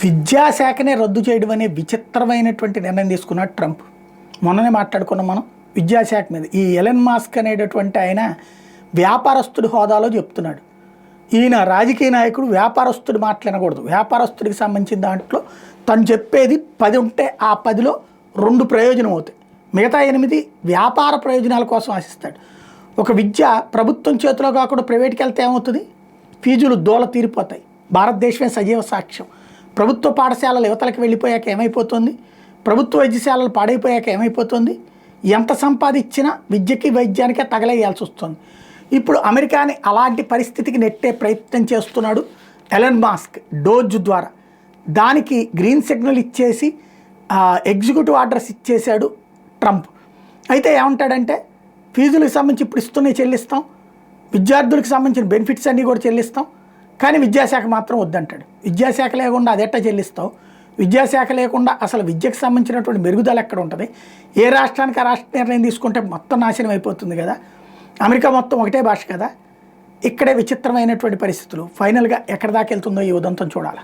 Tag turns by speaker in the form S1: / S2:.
S1: విద్యాశాఖనే రద్దు చేయడం అనే విచిత్రమైనటువంటి నిర్ణయం తీసుకున్నాడు ట్రంప్. మొన్ననే మాట్లాడుకున్నాం మనం విద్యాశాఖ మీద. ఈ ఎలన్ మాస్క్ అనేటటువంటి ఆయన వ్యాపారస్తుడి హోదాలో చెప్తున్నాడు. ఈయన రాజకీయ నాయకుడు, వ్యాపారస్తుడు మాట్లాడకూడదు. వ్యాపారస్తుడికి సంబంధించిన దాంట్లో తను చెప్పేది 10 ఉంటే ఆ 10లో 2 ప్రయోజనం అవుతాయి, మిగతా 8 వ్యాపార ప్రయోజనాల కోసం ఆశిస్తాడు. ఒక విద్య ప్రభుత్వం చేతిలో కాకుండా ప్రైవేట్కి వెళ్తే ఏమవుతుంది? ఫీజులు దోల తీరిపోతాయి. భారతదేశమే సజీవ సాక్ష్యం. ప్రభుత్వ పాఠశాలలు యువతలకు వెళ్ళిపోయాక ఏమైపోతుంది? ప్రభుత్వ వైద్యశాలలు పాడైపోయాక ఏమైపోతుంది? ఎంత సంపాదించినా విద్యకి వైద్యానికే తగలేయాల్సి వస్తుంది. ఇప్పుడు అమెరికాని అలాంటి పరిస్థితికి నెట్టే ప్రయత్నం చేస్తున్నాడు ఎలన్ మాస్క్ డోజ్ ద్వారా. దానికి గ్రీన్ సిగ్నల్ ఇచ్చేసి ఎగ్జిక్యూటివ్ ఆర్డర్స్ ఇచ్చేశాడు ట్రంప్. అయితే ఏమంటాడంటే ఫీజులకు సంబంధించి ఇప్పుడు ఇస్తున్నాయి చెల్లిస్తాం, విద్యార్థులకు సంబంధించిన బెనిఫిట్స్ అన్నీ కూడా చెల్లిస్తాం, కానీ విద్యాశాఖ మాత్రం వద్దంటాడు. విద్యాశాఖ లేకుండా అది ఎట్టా చెల్లిస్తావు? విద్యాశాఖ లేకుండా అసలు విద్యకు సంబంధించినటువంటి మెరుగుదల ఎక్కడ ఉంటుంది? ఏ రాష్ట్రానికి ఆ రాష్ట్ర నిర్ణయం తీసుకుంటే మొత్తం నాశనం అయిపోతుంది కదా. అమెరికా మొత్తం ఒకటే భాష కదా. ఇక్కడే విచిత్రమైనటువంటి పరిస్థితులు. ఫైనల్గా ఎక్కడి దాకా వెళ్తుందో ఈ ఉదంతం చూడాలి.